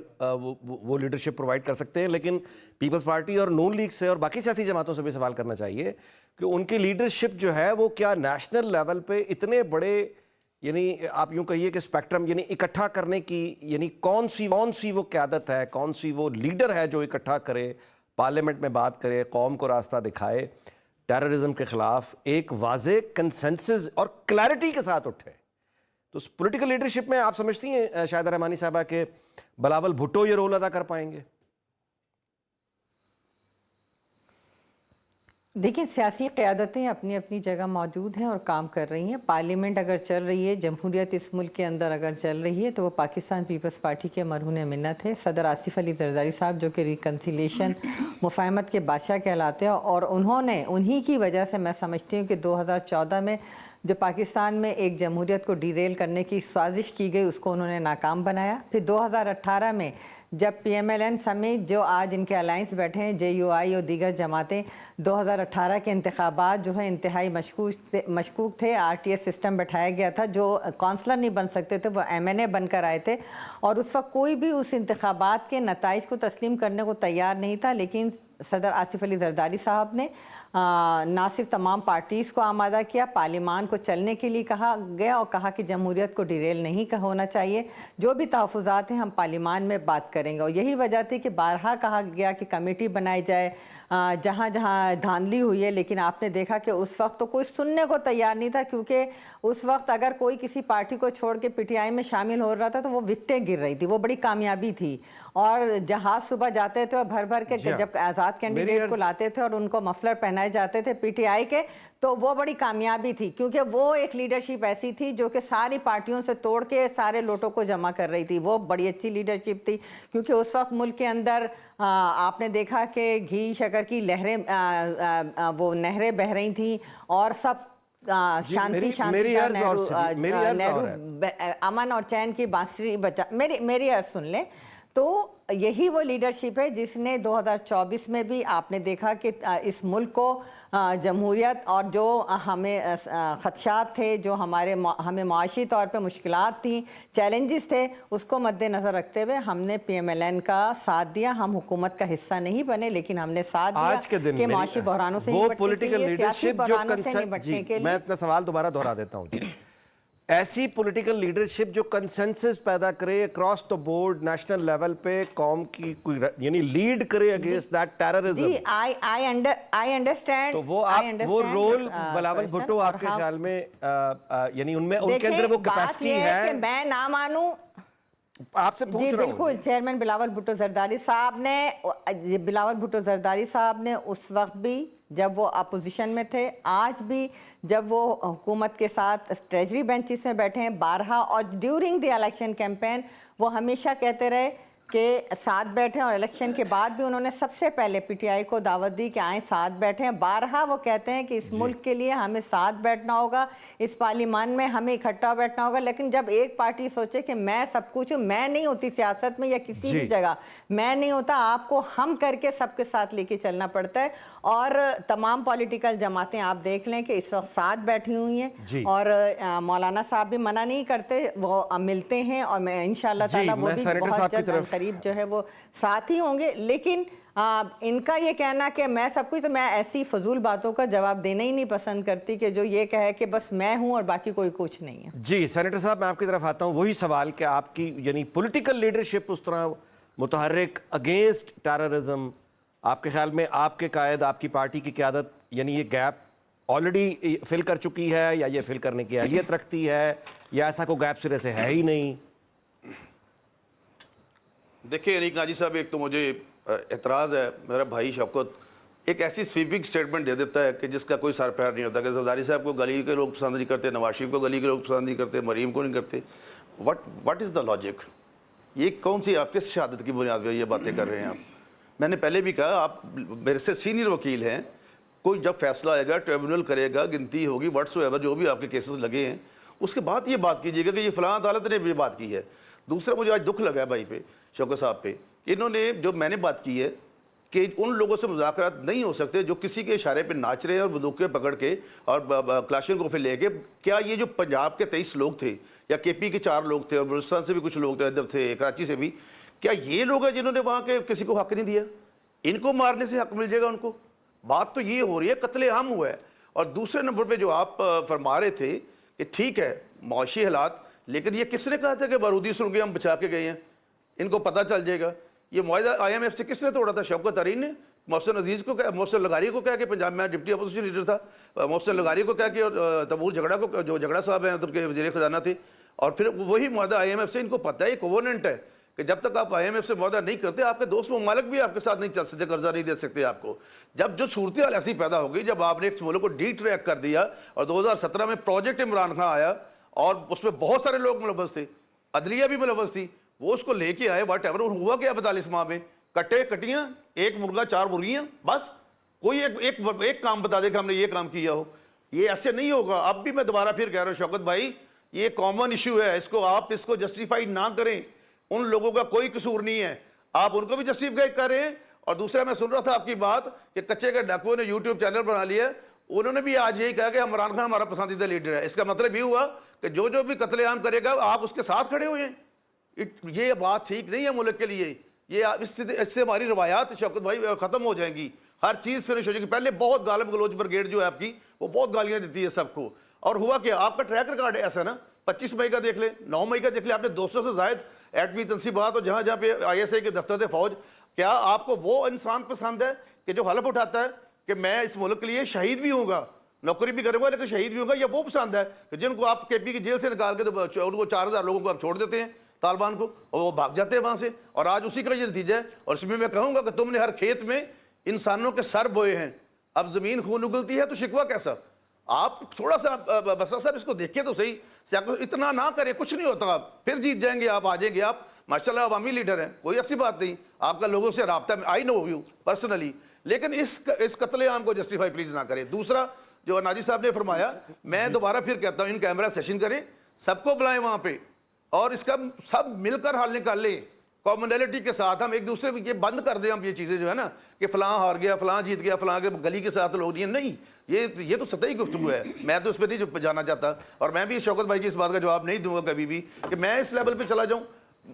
वो लीडरशिप प्रोवाइड कर सकते हैं, लेकिन पीपल्स पार्टी और नून लीग से और बाकी सियासी जमातों से भी सवाल करना चाहिए कि उनकी लीडरशिप जो है वो क्या नेशनल लेवल पे इतने बड़े, यानी आप यूं कहिए कि स्पेक्ट्रम यानी इकट्ठा करने की, यानी कौन सी वो क़यादत है, कौन सी वो लीडर है जो इकट्ठा करे, पार्लियामेंट में बात करे, कौम को रास्ता दिखाए, टेररिज्म के ख़िलाफ़ एक वाज़े कंसेंसस और क्लैरिटी के साथ उठे। तो पॉलिटिकल लीडरशिप में आप समझती हैं शाहिदा रहमानी साहबा के बिलावल भुट्टो ये रोल अदा कर पाएंगे? देखिए, सियासी क़यादतें अपनी अपनी जगह मौजूद हैं और काम कर रही हैं। पार्लियामेंट अगर चल रही है, जमहूरियत इस मुल्क के अंदर अगर चल रही है, तो वो पाकिस्तान पीपल्स पार्टी के मरहून मिन्नत है सदर आसिफ अली जरदारी साहब, जो कि रिकन्सिलेशन मुफाहमत के बादशाह कहलाते हैं। और उन्हीं की वजह से मैं समझती हूँ कि 2014 में जो पाकिस्तान में एक जमहूरियत को डिरेल करने की साजिश की गई, उसको उन्होंने नाकाम बनाया। फिर 2018 में जब PMLN समेत जो आज इनके अलायंस बैठे हैं, JUI और दीगर जमातें, 2018 के इंतखाबात जो है इंतहाई मशकूक थे। RTS सिस्टम बैठाया गया था, जो काउंसलर नहीं बन सकते थे वो MNA बनकर आए थे, और उस वक्त कोई भी उस इंतखाबात के नताइज को तस्लीम करने को तैयार नहीं था। लेकिन सदर आसिफ अली जरदारी साहब ने ना सिर्फ तमाम पार्टीज़ को आमादा किया, पार्लिमान को चलने के लिए कहा गया और कहा कि जमहूरियत को डिरेल नहीं होना चाहिए, जो भी तहफ़्फ़ुज़ात हैं हम पार्लिमान में बात करेंगे। और यही वजह थी कि बारहा कहा गया कि कमेटी बनाई जाए जहाँ जहाँ धांधली हुई है। लेकिन आपने देखा कि उस वक्त तो कोई सुनने को तैयार नहीं था, क्योंकि उस वक्त अगर कोई किसी पार्टी को छोड़ के PTI में शामिल हो रहा था तो वो विकटें गिर रही थी, वो बड़ी कामयाबी थी। और जहाज सुबह जाते थे और भर भर के जब आज़ाद कैंडिडेट को लाते थे और उनको मफलर पहनाए जाते थे PTI के, तो वो बड़ी कामयाबी थी, क्योंकि वो एक लीडरशिप ऐसी थी जो कि सारी पार्टियों से तोड़ के सारे लोटों को जमा कर रही थी। वो बड़ी अच्छी लीडरशिप थी, क्योंकि उस वक्त मुल्क के अंदर आपने देखा कि घी शक्कर की लहरें, वो नहरें बह रही थी और सब शांति अमन और चैन की बांसुरी बजा। मेरी अर्ज सुन लें, तो यही वो लीडरशिप है जिसने 2024 में भी आपने देखा कि इस मुल्क को जमहूरियत और जो हमें ख़दशात थे, जो हमें माशी तौर पे मुश्किलात थी, चैलेंजेस थे, उसको मद्देनज़र रखते हुए हमने PMLN का साथ दिया। हम हुकूमत का हिस्सा नहीं बने, लेकिन हमने साथ दिया कि माशी बहरानों से निपटने के लिए, सियासी बहरानों से निपटने के लिए। मैं अपना सवाल दोबारा दोहरा देता हूँ। ऐसी पॉलिटिकल लीडरशिप जो कंसेंसस पैदा करे across the board national level पे, कौम की कोई यानी लीड करे अगेंस्ट दैट टेररिज्म। जी, आई अंडरस्टैंड। तो वो रोल बिलावल भुट्टो आपके ख्याल में यानी उनमें उनके अंदर वो कैपेसिटी है कि मैं ना मानूं? आपसे पूछ रहा हूं। बिल्कुल, चेयरमैन बिलावल भुट्टो जरदारी साहब ने उस वक्त भी जब वो अपोजिशन में थे, आज भी जब वो हुकूमत के साथ ट्रेजरी बेंचेस में बैठे हैं, बारहा और ड्यूरिंग द इलेक्शन कैंपेन वो हमेशा कहते रहे कि साथ बैठे, और इलेक्शन के बाद भी उन्होंने सबसे पहले PTI को दावत दी कि आए साथ बैठें। बारहा वो कहते हैं कि इस मुल्क के लिए हमें साथ बैठना होगा, इस पार्लियामान में हमें इकट्ठा बैठना होगा। लेकिन जब एक पार्टी सोचे कि मैं सब कुछ हूँ, मैं नहीं होती सियासत में या किसी भी जगह, मैं नहीं होता, आपको हम करके सबके साथ लेके चलना पड़ता है। और तमाम पॉलिटिकल जमातें आप देख लें कि इस वक्त साथ बैठी हुई हैं, और मौलाना साहब भी मना नहीं करते, वो मिलते हैं, और मैं इंशाअल्लाह ताला वो भी बहुत जल्द करीब जो है वो साथ ही होंगे। लेकिन इनका ये कहना कि मैं सब कुछ, तो मैं ऐसी फजूल बातों का जवाब देना ही नहीं पसंद करती कि जो ये कहे कि बस मैं हूं और बाकी कोई कुछ नहीं है। जी सेनेटर साहब, मैं आपकी तरफ आता हूं। वही सवाल कि आपकी यानी पॉलिटिकल लीडरशिप उस तरह मुतहर्रिक अगेंस्ट टेररिज्म, आपके ख्याल में आपके कायद, आपकी पार्टी की क़यादत यानी ये गैप ऑलरेडी फिल कर चुकी है, या ये फिल करने की अहलियत रखती है, या ऐसा कोई गैप सिरे से है ही नहीं? देखिए अनीक नाजी साहब, एक तो मुझे एतराज़ है, मेरा भाई शौकत एक ऐसी स्वीपिंग स्टेटमेंट दे देता है कि जिसका कोई सर पैर नहीं होता, कि जरदारी साहब को गली के लोग पसंद नहीं करते, नवाज शरीफ को गली के लोग पसंद नहीं करते, मरीम को नहीं करते। What is the logic? ये कौन सी आप किस शहादत की बुनियाद पर ये बातें कर रहे हैं आप? मैंने पहले भी कहा, आप मेरे से सीनियर वकील हैं, कोई जब फैसला आएगा, ट्रिब्यूनल करेगा, गिनती होगी, व्हाट्सएवर जो भी आपके केसेस लगे हैं, उसके बाद ये बात कीजिएगा कि ये फलां अदालत ने भी बात की है। दूसरा, मुझे आज दुख लगा है भाई पे, शौकत साहब पे, इन्होंने जो मैंने बात की है कि उन लोगों से मुज़ाकरात नहीं हो सकते जो किसी के इशारे पे नाच रहे हैं और बंदूकें पकड़ के और क्लाशनकोफ लेके। क्या ये जो पंजाब के 23 लोग थे, या केपी के 4 लोग थे, और बलूचिस्तान से भी कुछ लोग थे, इधर थे, कराची से भी, क्या ये लोग हैं जिन्होंने वहाँ के किसी को हक नहीं दिया? इनको मारने से हक मिल जाएगा उनको? बात तो ये हो रही है, कत्लेआम हुआ है। और दूसरे नंबर पे जो आप फरमा रहे थे कि ठीक है मुआशी हालात, लेकिन ये किसने कहा था कि बारूदी सुरंगें हम बचा के गए हैं, इनको पता चल जाएगा? ये मुआहिदा IMF से किसने तोड़ा था? शौकत तरीन ने मोहसिन अजीज़ को क्या, मोहसिन लगारी को क्या कि पंजाब में डिप्टी अपोजिशन लीडर था, मोहसिन लगारी को क्या कि, और तमूर झगड़ा को, जो झगड़ा साहब हैं उधर के वज़ीर ख़जाना थे, और फिर वही मुआहिदा IMF से। इनको पता है, कोवोनेंट है कि जब तक आप IMF से मुआहिदा नहीं करते, आपके दोस्त ममालिक भी आपके साथ नहीं चल सकते, कर्जा नहीं दे सकते आपको। जब जो सूरत हाल ऐसी पैदा हो गई, जब आपने इस मुल्क को डी ट्रैक कर दिया, और 2017 में प्रोजेक्ट इमरान खान आया और उसमें बहुत सारे लोग मुलव्वस थे, अदलिया भी मुलव्वस थी, वो उसको लेके आए, वट एवर। हुआ क्या 42 माह में? कट्टे कटियां, एक मुर्गा 4 मुर्गियां, बस। कोई एक काम बता दे कि हमने ये काम किया हो। ये ऐसे नहीं होगा। अब भी मैं दोबारा फिर कह रहा हूँ शौकत भाई, ये कॉमन इशू है, इसको जस्टिफाई ना करें। उन लोगों का कोई कसूर नहीं है, आप उनको भी जस्टिफाई कर रहे हैं। और दूसरा, मैं सुन रहा था आपकी बात कि कच्चे के डाकुओं ने यूट्यूब चैनल बना लिया, उन्होंने भी आज यही कहा कि इमरान खान हमारा पसंदीदा लीडर है। इसका मतलब ये हुआ कि जो भी कत्लेआम करेगा आप उसके साथ खड़े हुए हैं। ये बात ठीक नहीं है मुल्क के लिए। ये इससे हमारी रवायात शौकत भाई ख़त्म हो जाएंगी, हर चीज़ फिनिश हो जाएगी। पहले बहुत गालिब गलोच ब्रिगेड जो है आपकी, वो बहुत गालियाँ देती है सबको। और हुआ क्या, आपका ट्रैक रिकॉर्ड है ऐसा ना, 25 मई का देख ले, 9 मई का देख ले, आपने 200 से ज़ायद एटमी तनसीबात और जहाँ जहाँ पे ISI के दफ्तर थे फौज। क्या आपको वो इंसान पसंद है कि जो हलफ उठाता है कि मैं इस मुल्क के लिए शहीद भी हूँगा, नौकरी भी करूँगा लेकिन शहीद भी होगा? या वो पसंद है कि जिनको आप KP की जेल से निकाल के उनको 4000 लोगों को आप छोड़ देते हैं, तालिबान को, और वो भाग जाते हैं वहाँ से, और आज उसी का ये नतीजा है। और इसमें मैं कहूँगा कि तुमने हर खेत में इंसानों के सर बोए हैं, अब ज़मीन खून उगलती है तो शिकवा कैसा? आप थोड़ा सा बसरा साहब इसको देखिए तो सही, इतना ना करें, कुछ नहीं होता, फिर जीत जाएंगे आप, आ जाएंगे आप, माशाल्लाह अवामी लीडर हैं, कोई अच्छी बात नहीं, आपका लोगों से राब्ता में, आई नो यू पर्सनली, लेकिन इस कत्लेआम को जस्टिफाई प्लीज ना करें। दूसरा, जो नाजी साहब ने फरमाया, मैं दोबारा फिर कहता हूँ, इन कैमरा सेशन करें, सबको बुलाएं वहाँ पे, और इसका सब मिलकर हल निकाल लें कॉमनैलिटी के साथ। हम एक दूसरे को ये बंद कर दें, हम ये चीज़ें जो है ना कि फलां हार गया, फलां जीत गया, फलां के गली के साथ लोग नहीं, ये तो सतही गुफ्तगू है, मैं तो उस पर नहीं जाना चाहता। और मैं भी शौकत भाई की इस बात का जवाब नहीं दूंगा कभी भी कि मैं इस लेवल पे चला जाऊं।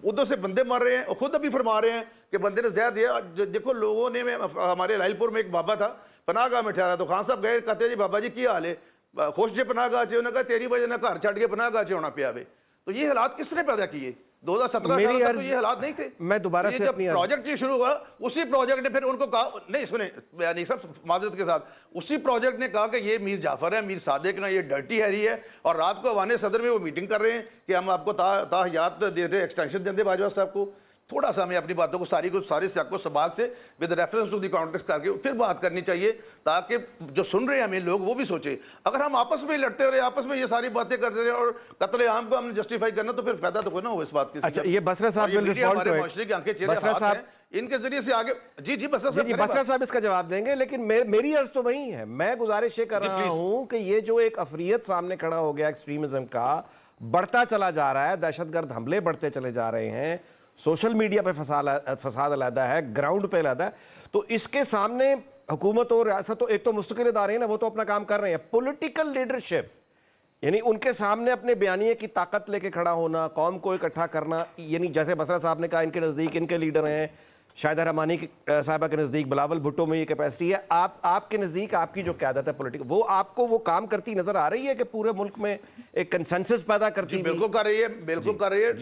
उधर से बंदे मर रहे हैं और खुद अभी फरमा रहे हैं कि बंदे ने जहर दिया। देखो लोगों ने, हमारे लाइलपुर में एक बाबा था, पनाहगाह में ठहरा, तो खान साहब गए, कहते जी बाबा जी की हाल है, खुश जे पनाहगाह चे, उन्होंने कहा तेरी वजह ना घर छड़ के पनाहगाह चे होना पिया वे। तो ये हालात किसने पैदा किए? 2017 तक तो ये हालात नहीं थे। मैं दोबारा से जब प्रोजेक्ट ये शुरू हुआ, उसी प्रोजेक्ट ने फिर उनको कहा, नहीं सुने नहीं सब माजरत के साथ, उसी प्रोजेक्ट ने कहा कि ये मीर जाफर है, मीर सादिक है, ये डर्टी हैरी है, और रात को अवाने सदर में वो मीटिंग कर रहे हैं कि हम आपको ताहयात देते, एक्सटेंशन देते बाजवा साहब को। थोड़ा सा हमें अपनी बातों को सारे सियाक को सबाक से with reference to the context करके फिर बात करनी चाहिए, ताकि जो सुन रहे हैं हमें लोग वो भी सोचे। अगर हम आपस में लड़ते रहे, आपस में ये सारी बातें करते रहे और कत्लेआम को हमने जस्टिफाई करना, तो फिर फायदा तो कोई ना हो इस बात की। अच्छा, ये बसरा साहब विल रिस्पॉन्ड टू इट। माशरे की आंखें चेहरे हाथ हैं, इनके जरिए से आगे जी बसरा साहब इसका जवाब देंगे, लेकिन मेरी अर्ज तो वही है। मैं गुजारिश ये कर रहा हूं कि ये जो एक अफरियत सामने खड़ा हो गया एक्सट्रीमिज्म का, बढ़ता चला जा रहा है, दहशतगर्द हमले बढ़ते चले जा रहे हैं, सोशल मीडिया पे फसाद अलहदा है, ग्राउंड पे अलहदा है, तो इसके सामने हुकूमत और रियासत तो एक तो मुस्तकिल इदारे हैं ना, वो तो अपना काम कर रहे हैं। पॉलिटिकल लीडरशिप यानी उनके सामने अपने बयानिए की ताकत लेके खड़ा होना, कौम को इकट्ठा करना, यानी जैसे बसरा साहब ने कहा इनके नज़दीक इनके लीडर हैं, शाहिदा रहमानी साहिबा के नज़दीक बिलावल भुट्टो में ये कैपेसिटी है, आपके नज़दीक आपकी जो क़यादत है पॉलिटिकल, वो आपको वो काम करती नज़र आ रही है कि पूरे मुल्क में एक कंसेंसस पैदा करती जी हुई? बिल्कुल कर रही है, बिल्कुल कर रही है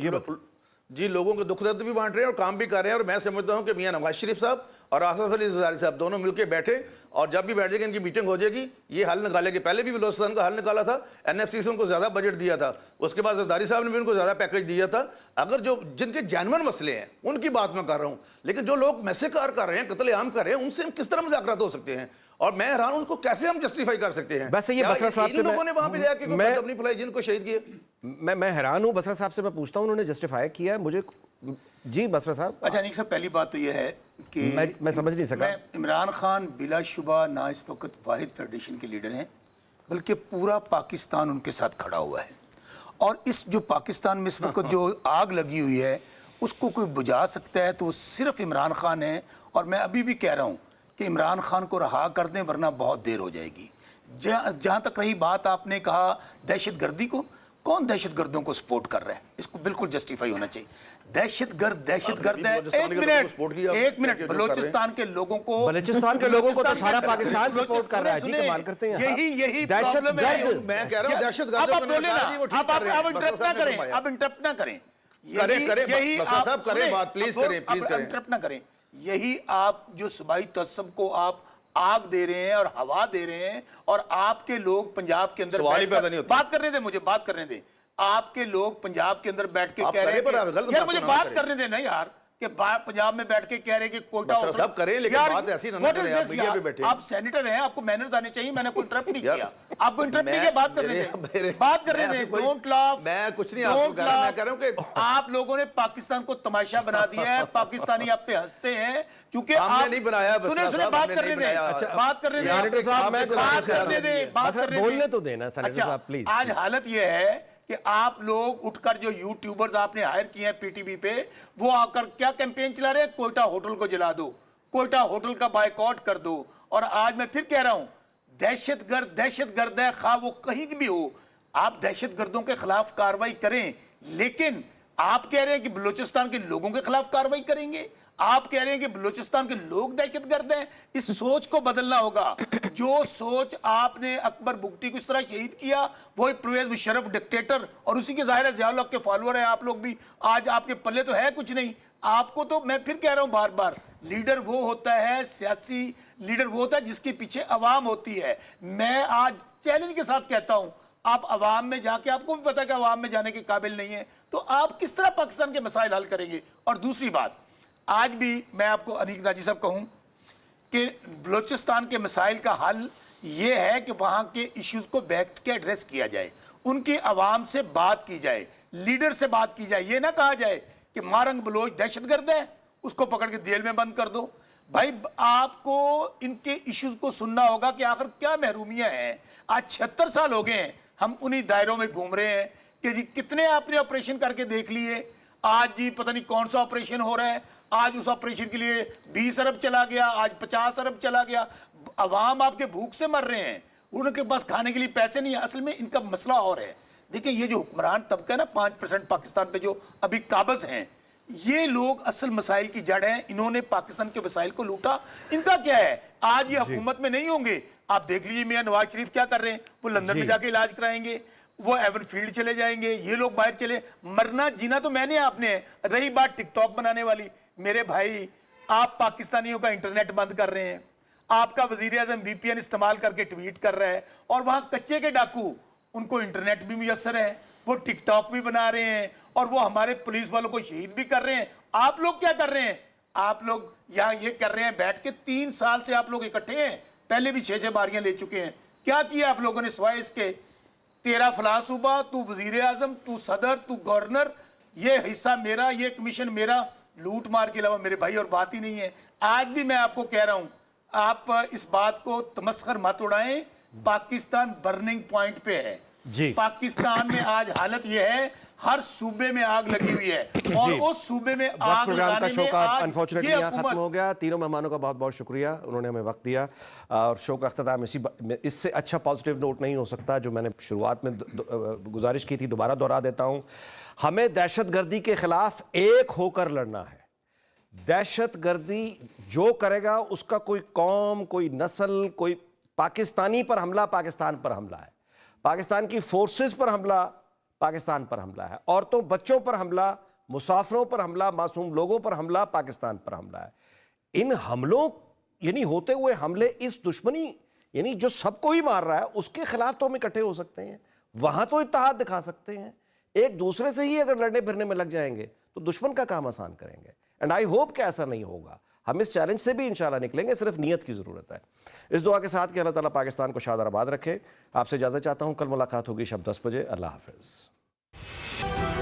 जी। लोगों के दुख दर्द भी बांट रहे हैं और काम भी कर रहे हैं। और मैं समझता हूं कि मियां नवाज शरीफ साहब और आसिफ अली ज़रदारी साहब दोनों मिलकर बैठे और जब भी बैठ जाएंगे इनकी मीटिंग हो जाएगी, ये हल निकालेंगे। पहले भी बलोचिस्तान का हल निकाला था, एनएफसी से उनको ज़्यादा बजट दिया था, उसके बाद ज़रदारी साहब ने भी उनको ज़्यादा पैकेज दिया था। अगर जो जिनके जेन्युइन मसले हैं उनकी बात मैं कर रहा हूँ, लेकिन जो लोग मैसेकार कर रहे हैं, कत्लेआम कर रहे हैं, उनसे हम किस तरह मुज़ाकरात हो सकते हैं? और मैं हैरान हूं उनको कैसे हम जस्टिफाई कर सकते हैं? वैसे ये बसरा साहब से लोगों ने वहां पे जाके कोई कदम नहीं फैलाई जिनको शहीद किए। मैं हैरान हूँ बसरा साहब से, मैं पूछता हूँ, उन्होंने जस्टिफाई किया है मुझे। जी बसरा साहब। अच्छा अनीक साहब, पहली बात तो यह है कि मैं समझ नहीं सका। इमरान खान बिलाशुबा ना इस वक्त वाहिद फेडरेशन के लीडर हैं, बल्कि पूरा पाकिस्तान उनके साथ खड़ा हुआ है। और इस जो पाकिस्तान में इस वक्त जो आग लगी हुई है उसको कोई बुझा सकता है तो वो सिर्फ इमरान खान है। और मैं अभी भी कह रहा हूँ कि इमरान खान को रहा कर दें, वरना बहुत देर हो जाएगी। जहाँ तक रही बात, आपने कहा दहशत गर्दी को, कौन दहशत गर्दों को सपोर्ट कर रहा है? इसको बिल्कुल जस्टिफाई होना चाहिए। दहशत गर्द है। एक मिनट, बलोचिस्तान के लोगों को तो सारा पाकिस्तान सपोर्ट कर रहा है। जी कमाल करते हैं। यही दहशत गर्द, मैं कह रहा हूं दहशत गर्द आप बोले ना, आप इंटरप्ट ना करें, आप इंटरप्ट ना करें, यही आप साहब करें बात, प्लीज करें, प्लीज करें, इंटरप्ट ना करें। यही आप जो सूबाई तसब को आप आग दे रहे हैं और हवा दे रहे हैं, और आपके लोग पंजाब के अंदर बात करने दे, मुझे बात करने दे। आपके लोग पंजाब के अंदर बैठ के कह रहे हैं, यार मुझे बात करने दे ना यार, कि पंजाब में बैठ के कह रहे हैं कि कोयटा सब करें, लेकिन बात ऐसी ना करें। आप मीडिया पे बैठे, आप सेनेटर हैं, आपको मैनर्स आने चाहिए। मैंने कोई इंटरप्ट नहीं किया, आपको इंटरप्ट नहीं किया। बात करने दे, बात करने दे। डोंट लाफ, मैं कुछ नहीं आपको कह रहा, मैं कह रहा हूं कि आप लोगों ने पाकिस्तान को तमाशा बना दिया है। पाकिस्तानी आप पे हंसते हैं क्योंकि आपने नहीं बनाया। सुने बात करने दे, बात करने दे, बात करने दे, बात करने दे, बोलने तो देना सेनेटर साहब प्लीज। आज हालत यह है कि आप लोग उठकर जो यूट्यूबर्स आपने हायर किए हैं पीटीवी पे, वो आकर क्या कैंपेन चला रहे हैं? कोयटा होटल को जला दो, कोयटा होटल का बायकॉट कर दो। और आज मैं फिर कह रहा हूं, दहशतगर्द है, खा वो कहीं भी हो, आप दहशतगर्दों के खिलाफ कार्रवाई करें। लेकिन आप कह रहे हैं कि बलूचिस्तान के लोगों के खिलाफ कार्रवाई करेंगे, आप कह रहे हैं कि बलूचिस्तान के लोग दहशतगर्द हैं। इस सोच को बदलना होगा। जो सोच आपने अकबर बुगटी को इस तरह शहीद किया, वो परवेज मुशर्रफ डिक्टेटर, और उसी के ज़ाहिर है ज़ियाउल हक के फॉलोअर हैं आप लोग भी। आज आपके पल्ले तो है कुछ नहीं। आपको तो मैं फिर कह रहा हूं बार बार, लीडर वो होता है, सियासी लीडर वो होता है जिसके पीछे अवाम होती है। मैं आज चैलेंज के साथ कहता हूं, आप अवाम में जाके, आपको भी पता है कि अवाम में जाने के काबिल नहीं है, तो आप किस तरह पाकिस्तान के मसाइल हल करेंगे? और दूसरी बात, आज भी मैं आपको अनीक नाजी साहब कहूं कि बलूचिस्तान के मसाइल का हल ये है कि वहाँ के इश्यूज़ को बैठ के एड्रेस किया जाए, उनकी आवाम से बात की जाए, लीडर से बात की जाए। ये ना कहा जाए कि मारंग बलोच दहशतगर्द है, उसको पकड़ के जेल में बंद कर दो। भाई आपको इनके इश्यूज़ को सुनना होगा कि आखिर क्या महरूमियाँ हैं। आज 76 साल हो गए हैं, हम उन्हीं दायरों में घूम रहे हैं कि जी कितने आपने ऑपरेशन करके देख लिए। आज जी पता नहीं कौन सा ऑपरेशन हो रहा है, आज उस ऑपरेशन के लिए 20 अरब चला गया, आज 50 अरब चला गया। अवाम आपके भूख से मर रहे हैं, उनके पास खाने के लिए पैसे नहीं है। असल में इनका मसला और है। देखिए ये जो हुक्मरान तबका है ना, 5% पाकिस्तान पे जो अभी काबज हैं, ये लोग असल मसाइल की जड़ हैं। इन्होंने पाकिस्तान के मसाइल को लूटा। इनका क्या है, आज ये हुकूमत में नहीं होंगे। आप देख लीजिए मियां नवाज शरीफ क्या कर रहे हैं, वो लंदन में जाके इलाज कराएंगे, वो एवन फील्ड चले जाएंगे, ये लोग बाहर चले। मरना जीना तो मैंने आपने है। रही बात टिकटॉक बनाने वाली, मेरे भाई आप पाकिस्तानियों का इंटरनेट बंद कर रहे हैं, आपका वजीर आजम VPN इस्तेमाल करके ट्वीट कर रहा है, और वहां कच्चे के डाकू, उनको इंटरनेट भी मुयसर है, वो टिकटॉक भी बना रहे हैं, और वो हमारे पुलिस वालों को शहीद भी कर रहे हैं। आप लोग क्या कर रहे हैं? आप लोग यहाँ ये कर रहे हैं बैठ के, 3 साल से आप लोग इकट्ठे हैं, पहले भी 6-6 बारियां ले चुके हैं। क्या किया आप लोगों ने सिवाय इसके? तेरा फलां सूबा, तू वजीर आजम, तू सदर, तू गवर्नर, ये हिस्सा मेरा, ये कमीशन मेरा, लूट मार के अलावा मेरे भाई और बात ही नहीं है। आज भी मैं आपको कह रहा हूं, आप इस बात को तमस्खर मत उड़ाएं। पाकिस्तान बर्निंग पॉइंट पे है जी। पाकिस्तान में आज हालत यह है, हर सूबे में आग लगी हुई है, और उस सूबे में आग प्रोग्राम का शो का अनफॉर्चुनेटली यहाँ हुकूमत खत्म हो गया। तीनों मेहमानों का बहुत बहुत शुक्रिया, उन्होंने हमें वक्त दिया, और शो का अख्ताम इससे अच्छा पॉजिटिव नोट नहीं हो सकता। जो मैंने शुरुआत में गुजारिश की थी, दोबारा दोहरा देता हूँ, हमें दहशतगर्दी के खिलाफ एक होकर लड़ना है। दहशत गर्दी जो करेगा उसका कोई कौम, कोई नस्ल, कोई पाकिस्तानी पर हमला पाकिस्तान पर हमला है, पाकिस्तान की फोर्सेस पर हमला पाकिस्तान पर हमला है, औरतों बच्चों पर हमला, मुसाफिरों पर हमला, मासूम लोगों पर हमला पाकिस्तान पर हमला है। इन हमलों यानी होते हुए हमले, इस दुश्मनी यानी जो सबको ही मार रहा है उसके खिलाफ तो हम इकट्ठे हो सकते हैं, वहां तो इत्तेहाद दिखा सकते हैं। एक दूसरे से ही अगर लड़ने फिरने में लग जाएंगे तो दुश्मन का काम आसान करेंगे। एंड आई होप कि ऐसा नहीं होगा। हम इस चैलेंज से भी इंशाल्लाह निकलेंगे, सिर्फ नियत की ज़रूरत है। इस दुआ के साथ कि अल्लाह ताला पाकिस्तान को शाद और आबाद रखे। आपसे इजाज़त चाहता हूँ, कल मुलाकात होगी शब 10 बजे। अल्लाह हाफ़िज़।